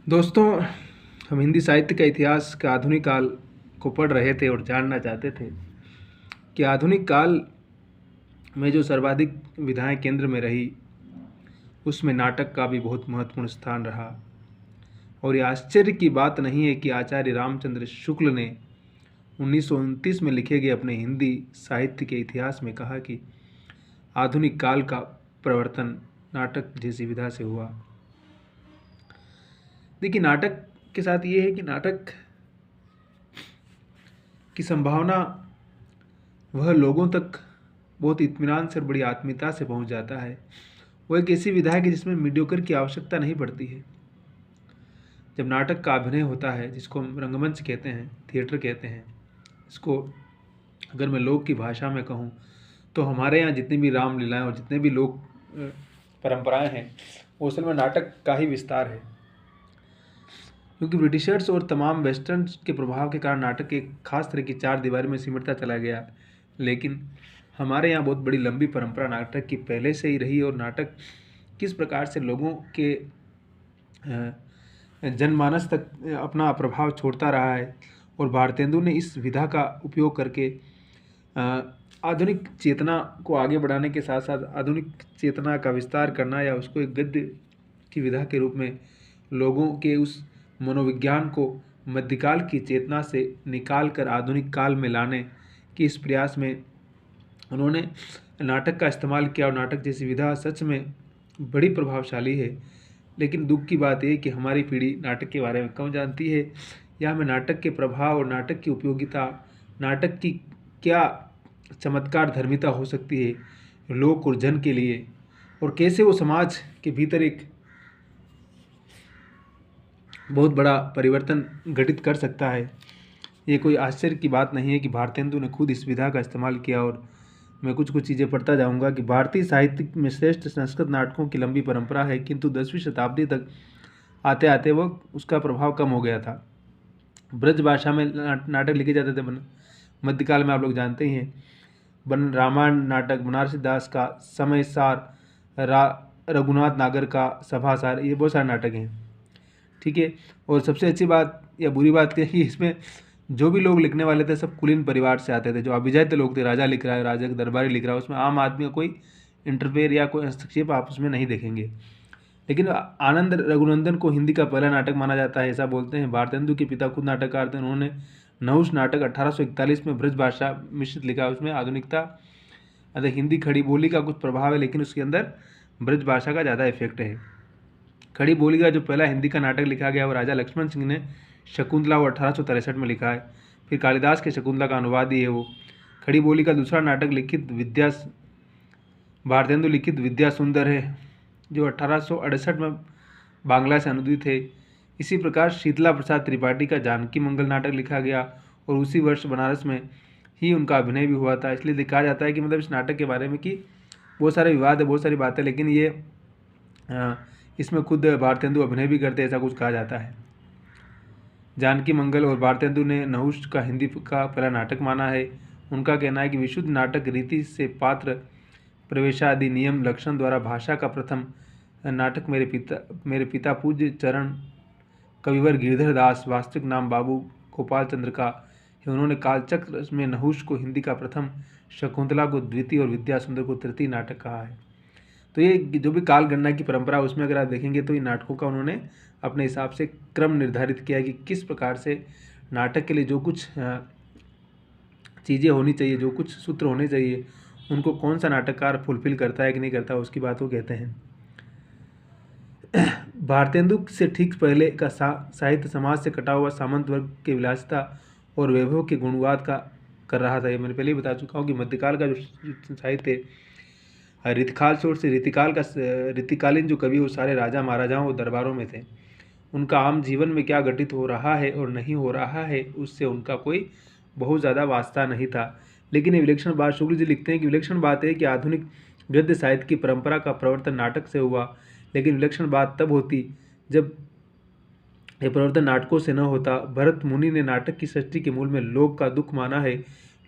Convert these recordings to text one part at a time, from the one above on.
दोस्तों, हम हिंदी साहित्य का इतिहास के आधुनिक काल को पढ़ रहे थे और जानना चाहते थे कि आधुनिक काल में जो सर्वाधिक विधाएं केंद्र में रही, उसमें नाटक का भी बहुत महत्वपूर्ण स्थान रहा। और ये आश्चर्य की बात नहीं है कि आचार्य रामचंद्र शुक्ल ने 1929 में लिखे गए अपने हिंदी साहित्य के इतिहास में कहा कि आधुनिक काल का प्रवर्तन नाटक जैसी विधा से हुआ। देखिए, नाटक के साथ ये है कि नाटक की संभावना वह लोगों तक बहुत इत्मीनान से और बड़ी आत्मीयता से पहुंच जाता है। वो एक ऐसी विधा है कि जिसमें मीडियोकर की आवश्यकता नहीं पड़ती है। जब नाटक का अभिनय होता है, जिसको हम रंगमंच कहते हैं, थिएटर कहते हैं, इसको अगर मैं लोक की भाषा में कहूँ तो हमारे यहाँ जितनी भी रामलीलाएँ और जितने भी लोक परंपराएं हैं, वो असल में नाटक का ही विस्तार है। क्योंकि ब्रिटिशर्स और तमाम वेस्टर्न के प्रभाव के कारण नाटक एक खास तरह की चार दीवारी में सिमटता चला गया। लेकिन हमारे यहाँ बहुत बड़ी लंबी परंपरा नाटक की पहले से ही रही, और नाटक किस प्रकार से लोगों के जनमानस तक अपना प्रभाव छोड़ता रहा है। और भारतेंदु ने इस विधा का उपयोग करके आधुनिक चेतना को आगे बढ़ाने के साथ साथ आधुनिक चेतना का विस्तार करना, या उसको एक गद्य की विधा के रूप में लोगों के उस मनोविज्ञान को मध्यकाल की चेतना से निकाल कर आधुनिक काल में लाने के इस प्रयास में उन्होंने नाटक का इस्तेमाल किया। और नाटक जैसी विधा सच में बड़ी प्रभावशाली है। लेकिन दुख की बात यह कि हमारी पीढ़ी नाटक के बारे में कम जानती है, या हमें नाटक के प्रभाव और नाटक की उपयोगिता, नाटक की क्या चमत्कार धर्मिता हो सकती है लोक और जन के लिए, और कैसे वो समाज के भीतर एक बहुत बड़ा परिवर्तन घटित कर सकता है। ये कोई आश्चर्य की बात नहीं है कि भारतेंदु ने खुद इस विधा का इस्तेमाल किया। और मैं कुछ चीज़ें पढ़ता जाऊंगा कि भारतीय साहित्य में श्रेष्ठ संस्कृत नाटकों की लंबी परंपरा है, किंतु 10वीं शताब्दी तक आते आते वह उसका प्रभाव कम हो गया था। ब्रज भाषा में नाटक लिखे जाते थे। मध्यकाल में आप लोग जानते ही हैं, रामायण नाटक, बनारसी दास का समय सार, रघुनाथ नागर का सभासार, ये बहुत सारे नाटक हैं। ठीक है। और सबसे अच्छी बात या बुरी बात क्या है कि इसमें जो भी लोग लिखने वाले थे सब कुलीन परिवार से आते थे। जो अभिजात लोग थे, राजा लिख रहा है, राजा का दरबारी लिख रहा है, उसमें आम आदमी का कोई इंटरफेयर या कोई हस्तक्षेप आप उसमें नहीं देखेंगे। लेकिन आनंद रघुनंदन को हिंदी का पहला नाटक माना जाता है, ऐसा बोलते हैं। भारतेंदु के पिता खुद नाटककार थे। उन्होंने नहुष नाटक 1841 में ब्रज भाषा मिश्रित लिखा। उसमें आधुनिकता अतः हिंदी खड़ी बोली का कुछ प्रभाव है, लेकिन उसके अंदर ब्रज भाषा का ज़्यादा इफेक्ट है। खड़ी बोली का जो पहला हिंदी का नाटक लिखा गया वो राजा लक्ष्मण सिंह ने शकुंतला वो 1863 में लिखा है। फिर कालिदास के शकुंतला का अनुवाद ही है वो। खड़ी बोली का दूसरा नाटक भारतेंदु लिखित विद्या सुंदर है, जो 1868 में बांग्ला से अनुदित है। इसी प्रकार शीतला प्रसाद त्रिपाठी का जानकी मंगल नाटक लिखा गया, और उसी वर्ष बनारस में ही उनका अभिनय भी हुआ था। इसलिए देखा जाता है कि मतलब इस नाटक के बारे में कि बहुत सारे विवाद है, बहुत सारी बातें, लेकिन ये इसमें खुद भारतेंदु अभिनय भी करते, ऐसा कुछ कहा जाता है। जानकी मंगल और भारतेंदु ने नहुष का हिंदी का पहला नाटक माना है। उनका कहना है कि विशुद्ध नाटक रीति से पात्र प्रवेशादि नियम लक्षण द्वारा भाषा का प्रथम नाटक मेरे पिता पूज्य चरण कविवर गिरधर दास, वास्तविक नाम बाबू गोपाल चंद्र का है। उन्होंने कालचक्र में नहुष को हिंदी का प्रथम, शकुंतला को द्वितीय और विद्या सुंदर को तृतीय नाटक कहा है। तो ये जो भी काल गणना की परंपरा, उसमें अगर आप देखेंगे तो इन नाटकों का उन्होंने अपने हिसाब से क्रम निर्धारित किया है कि किस प्रकार से नाटक के लिए जो कुछ चीज़ें होनी चाहिए, जो कुछ सूत्र होने चाहिए, उनको कौन सा नाटककार फुलफिल करता है कि नहीं करता, उसकी बात को कहते हैं। भारतेंदु से ठीक पहले का साहित्य समाज से कटा हुआ सामंत वर्ग के विलासिता और वैभव के गुणवाद का कर रहा था। ये मैंने पहले ही बता चुका हूँ कि मध्यकाल का जो साहित्य रीतिकाल से रीतिकालीन जो कवि वो सारे राजा महाराजाओं और दरबारों में थे। उनका आम जीवन में क्या घटित हो रहा है और नहीं हो रहा है, उससे उनका कोई बहुत ज़्यादा वास्ता नहीं था। लेकिन ये विलक्षण बात शुक्ल जी लिखते हैं कि विलक्षण बात है कि आधुनिक गद्य साहित्य की परंपरा का प्रवर्तन नाटक से हुआ। लेकिन विलक्षण बात तब होती जब ये परिवर्तन नाटकों से न होता। भरत मुनि ने नाटक की सृष्टि के मूल में लोक का दुख माना है।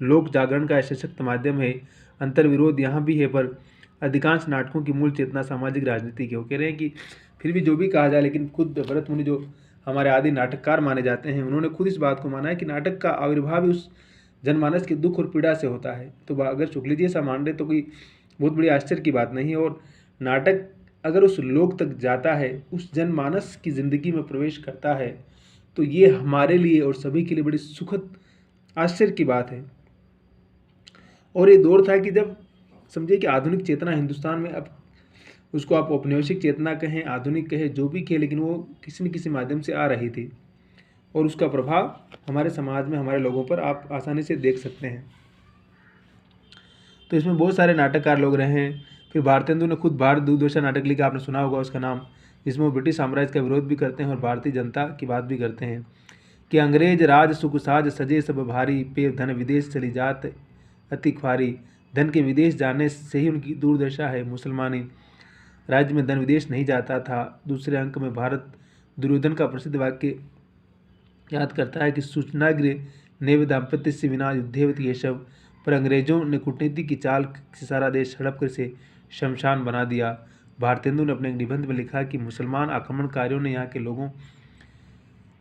लोक जागरण का सशक्त माध्यम है। अंतर्विरोध यहाँ भी है, पर अधिकांश नाटकों की मूल चेतना सामाजिक राजनीति की। वो कह रहे हैं कि फिर भी जो भी कहा जाए, लेकिन खुद भरत मुनि जो हमारे आदि नाटककार माने जाते हैं, उन्होंने खुद इस बात को माना है कि नाटक का आविर्भाव उस जनमानस के दुख और पीड़ा से होता है। तो अगर शुक्ल जी ऐसा मान रहे तो कोई बहुत बड़ी आश्चर्य की बात नहीं है। और नाटक अगर उस लोक तक जाता है, उस जनमानस की ज़िंदगी में प्रवेश करता है, तो ये हमारे लिए और सभी के लिए बड़ी सुखद आश्चर्य की बात है। और ये दौर था कि जब समझिए कि आधुनिक चेतना हिंदुस्तान में, अब उसको आप औपनिवेशिक चेतना कहें, आधुनिक कहें, जो भी कहें, लेकिन वो किसी न किसी माध्यम से आ रही थी और उसका प्रभाव हमारे समाज में, हमारे लोगों पर आप आसानी से देख सकते हैं। तो इसमें बहुत सारे नाटककार लोग रहे हैं। फिर भारतेंदु ने खुद भारत दूरदर्शा नाटक लिखा, आपने सुना होगा उसका नाम, जिसमें वो ब्रिटिश साम्राज्य का विरोध भी करते हैं और भारतीय जनता की बात भी करते हैं कि अंग्रेज राज सुख साज सजे सब भारी, पे धन विदेश चली जात अति ख्वारी। धन के विदेश जाने से ही उनकी दूरदशा है, मुसलमानी राज्य में धन विदेश नहीं जाता था। दूसरे अंक में भारत दुर्योधन का प्रसिद्ध वाक्य याद करता है कि सूचनाग्र नेव दाम्पत्य से विना युद्धेवत ये शव, पर अंग्रेजों ने कूटनीति की चाल से सारा देश हड़प कर से शमशान बना दिया। भारतेंदु ने अपने एक निबंध में लिखा कि मुसलमान आक्रमणकारियों ने यहाँ के लोगों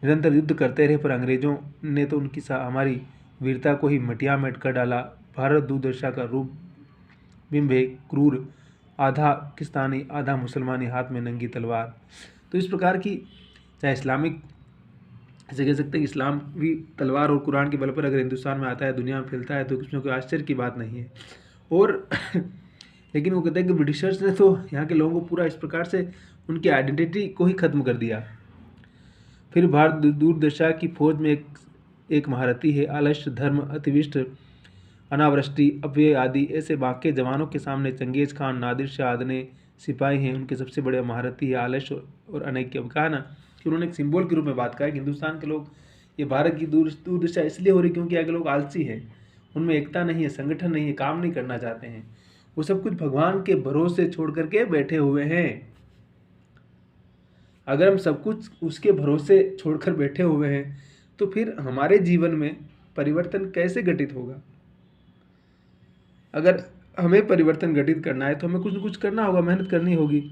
निरंतर युद्ध करते रहे, पर अंग्रेजों ने तो उनकी हमारी वीरता को ही मटिया मेट कर डाला। भारत दूरदर्शा का रूप बिंब है क्रूर, आधा पाकिस्तानी आधा मुसलमानी, हाथ में नंगी तलवार। तो इस प्रकार की, चाहे इस्लामिक, ऐसे कह सकते हैं कि इस्लाम भी तलवार और कुरान के बल पर अगर हिंदुस्तान में आता है, दुनिया में फैलता है, तो इसमें कोई आश्चर्य की बात नहीं है। और लेकिन वो कहते हैं कि ब्रिटिशर्स ने तो यहाँ के लोगों को पूरा इस प्रकार से उनकी आइडेंटिटी को ही खत्म कर दिया। फिर भारत दूरदशा की फौज में एक महारथी है, आलस्य धर्म अतिविष्ट अनावृष्टि अपव्यय आदि ऐसे बाकी जवानों के सामने चंगेज खान, नादिर शाह आदि सिपाही हैं, उनके सबसे बड़े महारथी है आलस्य और अनैक्य। कहा ना कि उन्होंने एक सिंबल के रूप में बात कहा है कि हिंदुस्तान के लोग, ये भारत की दूरदशा इसलिए हो रही क्योंकि आगे लोग आलसी हैं, उनमें एकता नहीं है, संगठन नहीं है, काम नहीं करना चाहते हैं, वो सब कुछ भगवान के भरोसे छोड़ करके बैठे हुए हैं। अगर हम सब कुछ उसके भरोसे छोड़कर बैठे हुए हैं, तो फिर हमारे जीवन में परिवर्तन कैसे घटित होगा? अगर हमें परिवर्तन घटित करना है तो हमें कुछ न कुछ करना होगा, मेहनत करनी होगी।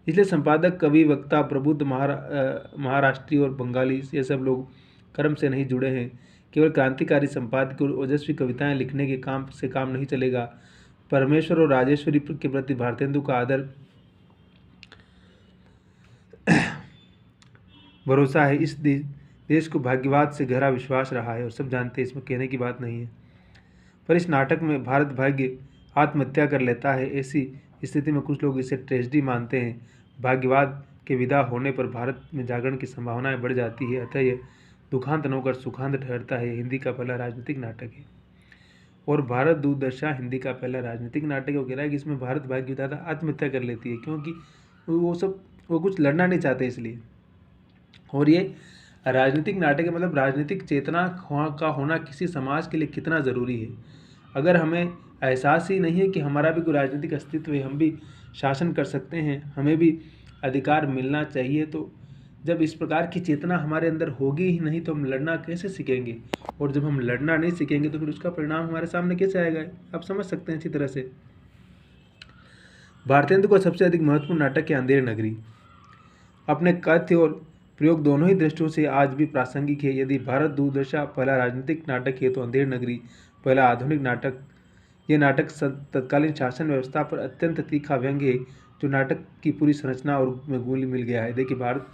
इसलिए संपादक, कवि, वक्ता, प्रबुद्ध, महाराष्ट्रीय और बंगाली ये सब लोग कर्म से नहीं जुड़े हैं। केवल क्रांतिकारी संपादक और ओजस्वी कविताएं लिखने के काम से काम नहीं चलेगा। परमेश्वर और राजेश्वरी के प्रति भारतेंदु का आदर भरोसा है। इस देश को भाग्यवाद से गहरा विश्वास रहा है और सब जानते हैं, इसमें कहने की बात नहीं है। पर इस नाटक में भारत भाग्य आत्महत्या कर लेता है। ऐसी स्थिति में कुछ लोग इसे ट्रेजेडी मानते हैं। भाग्यवाद के विदा होने पर भारत में जागरण की संभावनाएं बढ़ जाती है। अतः यह दुखांत न होकर सुखांत ठहरता है। हिंदी का पहला राजनीतिक नाटक है और भारत दूरदर्शा हिंदी का पहला राजनीतिक नाटक है। वो कह रहा है कि इसमें भारत भाग्य विधाता आत्महत्या कर लेती है, क्योंकि वो कुछ लड़ना नहीं चाहते इसलिए। और ये राजनीतिक नाटक है, मतलब राजनीतिक चेतना का होना किसी समाज के लिए कितना ज़रूरी है। अगर हमें एहसास ही नहीं है कि हमारा भी कोई राजनीतिक अस्तित्व है, हम भी शासन कर सकते हैं, हमें भी अधिकार मिलना चाहिए, तो जब इस प्रकार की चेतना हमारे अंदर होगी ही नहीं तो हम लड़ना कैसे सीखेंगे? और जब हम लड़ना नहीं सीखेंगे तो फिर उसका परिणाम हमारे सामने कैसे आएगा? आप समझ सकते हैं अच्छी तरह से। भारतेंदु का सबसे अधिक महत्वपूर्ण नाटक है अंधेर नगरी। अपने कथ्य और प्रयोग दोनों ही दृष्टियों से आज भी प्रासंगिक है। यदि भारत दूरदर्शा पहला राजनीतिक नाटक है तो अंधेर नगरी पहला आधुनिक नाटक। यह नाटक तत्कालीन शासन व्यवस्था पर अत्यंत तीखा व्यंग्य है, जो नाटक की पूरी संरचना और में घुल मिल गया है। देखिए, भारत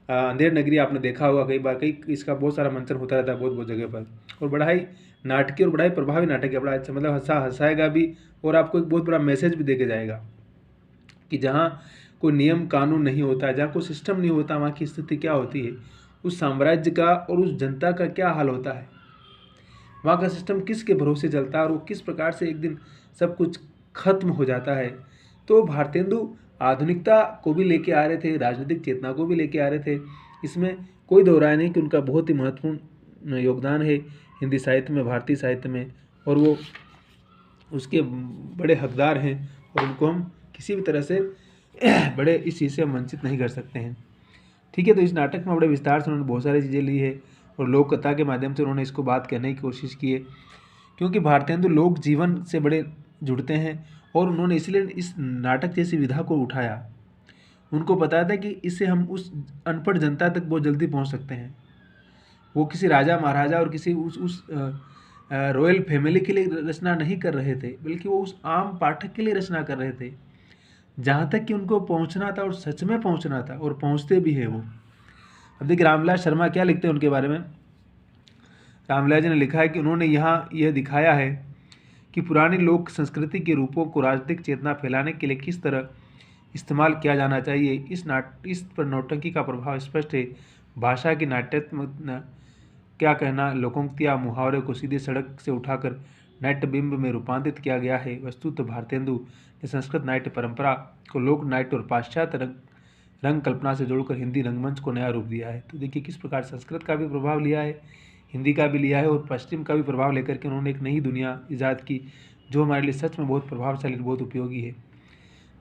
अंधेर नगरी आपने देखा होगा कई बार, कई इसका बहुत सारा मंचन होता रहता है बहुत जगह पर, और बड़ा ही नाटकीय और बड़ा ही प्रभावी नाटक है। बड़ा अच्छा, मतलब हंसाएगा भी और आपको एक बहुत बड़ा मैसेज भी दे के जाएगा कि जहाँ कोई नियम कानून नहीं होता, जहाँ कोई सिस्टम नहीं होता, वहाँ की स्थिति क्या होती है, उस साम्राज्य का और उस जनता का क्या हाल होता है, वहाँ का सिस्टम किसके भरोसे चलता है और वो किस प्रकार से एक दिन सब कुछ खत्म हो जाता है। तो भारतेंदु आधुनिकता को भी लेके आ रहे थे, राजनीतिक चेतना को भी लेके आ रहे थे। इसमें कोई दो राय नहीं कि उनका बहुत ही महत्वपूर्ण योगदान है हिंदी साहित्य में, भारतीय साहित्य में, और वो उसके बड़े हकदार हैं और उनको हम किसी भी तरह से बड़े इस चीज़ से हम वंचित नहीं कर सकते हैं। ठीक है, तो इस नाटक में बड़े विस्तार से उन्होंने बहुत सारी चीज़ें ली है और लोक कथा के माध्यम से उन्होंने इसको बात करने की कोशिश की है, क्योंकि भारतेंदु लोक जीवन से बड़े जुड़ते हैं और उन्होंने इसलिए इस नाटक जैसी विधा को उठाया। उनको पता था कि इससे हम उस अनपढ़ जनता तक बहुत जल्दी पहुंच सकते हैं। वो किसी राजा महाराजा और किसी उस रॉयल फैमिली के लिए रचना नहीं कर रहे थे, बल्कि वो उस आम पाठक के लिए रचना कर रहे थे, जहाँ तक कि उनको पहुँचना था और सच में पहुँचना था, और पहुँचते भी हैं वो। अब देखिए रामविलास शर्मा क्या लिखते हैं उनके बारे में। रामविलास जी ने लिखा है कि उन्होंने यहाँ यह दिखाया है कि पुरानी लोक संस्कृति के रूपों को राजनीतिक चेतना फैलाने के लिए किस तरह इस्तेमाल किया जाना चाहिए। इस पर नौटंकी का प्रभाव स्पष्ट है। भाषा की नाट्यात्मक क्या कहना, लोकोक्तियाँ मुहावरे को सीधे सड़क से उठाकर नाट्य बिंब में रूपांतरित किया गया है। वस्तुतः भारतेंदु ने संस्कृत नाट्य परंपरा को लोक नाट्य और पाश्चात्य रंग कल्पना से जोड़कर हिंदी रंगमंच को नया रूप दिया है। तो देखिए किस प्रकार संस्कृत का भी प्रभाव लिया है, हिंदी का भी लिया है, और पश्चिम का भी प्रभाव लेकर के उन्होंने एक नई दुनिया ईजाद की, जो हमारे लिए सच में बहुत प्रभावशाली, बहुत उपयोगी है।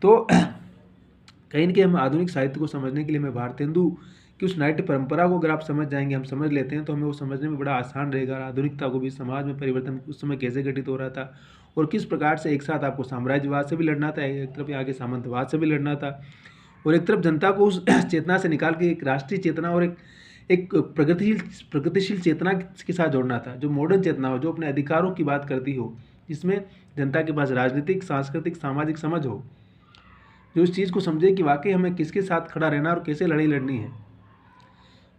तो कहीं न कहीं हम आधुनिक साहित्य को समझने के लिए हमें भारतेंदु कि उस नाट्य परंपरा को अगर आप समझ जाएंगे, हम समझ लेते हैं, तो हमें वो समझने में बड़ा आसान रहेगा। आधुनिकता को भी, समाज में परिवर्तन उस समय कैसे घटित हो रहा था और किस प्रकार से एक साथ आपको साम्राज्यवाद से भी लड़ना था, एक तरफ यहाँ के सामंतवाद से भी लड़ना था, और एक तरफ जनता को उस चेतना से निकाल के एक राष्ट्रीय चेतना और एक प्रगतिशील चेतना के साथ जोड़ना था, जो मॉडर्न चेतना हो, जो अपने अधिकारों की बात करती हो, जिसमें जनता के पास राजनीतिक, सांस्कृतिक, सामाजिक समझ हो, जो इस चीज़ को समझे कि वाकई हमें किसके साथ खड़ा रहना और कैसे लड़ाई लड़नी है।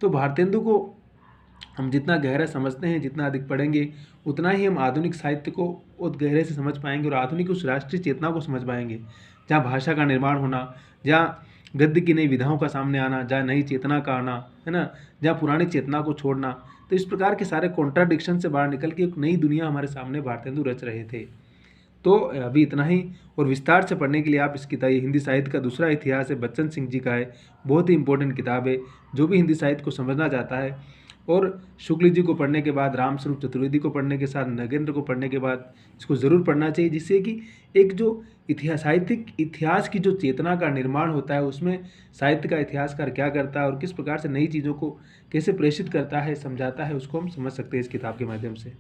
तो भारतेंदु को हम जितना गहरा समझते हैं, जितना अधिक पढ़ेंगे, उतना ही हम आधुनिक साहित्य को बहुत गहरे से समझ पाएंगे और आधुनिक उस राष्ट्रीय चेतना को समझ पाएंगे, जहाँ भाषा का निर्माण होना, जहाँ गद्य की नई विधाओं का सामने आना, जहाँ नई चेतना का आना, है ना, जहाँ पुरानी चेतना को छोड़ना। तो इस प्रकार के सारे कॉन्ट्राडिक्शन से बाहर निकल के एक नई दुनिया हमारे सामने भारतेंदु रच रहे थे। तो अभी इतना ही, और विस्तार से पढ़ने के लिए आप इस किताब, हिंदी साहित्य का दूसरा इतिहास है, बच्चन सिंह जी का है, बहुत ही इंपॉर्टेंट किताब है। जो भी हिंदी साहित्य को समझना चाहता है, और शुक्ल जी को पढ़ने के बाद, रामस्वरूप चतुर्वेदी को पढ़ने के साथ नगेंद्र को पढ़ने के बाद इसको ज़रूर पढ़ना चाहिए, जिससे कि एक जो साहित्यिक इतिहास की जो चेतना का निर्माण होता है, उसमें साहित्य का इतिहासकार क्या करता है और किस प्रकार से नई चीज़ों को कैसे प्रेषित करता है, समझाता है, उसको हम समझ सकते हैं इस किताब के माध्यम से।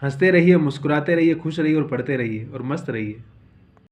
हंसते रहिए, मुस्कुराते रहिए, खुश रहिए और पढ़ते रहिए और मस्त रहिए।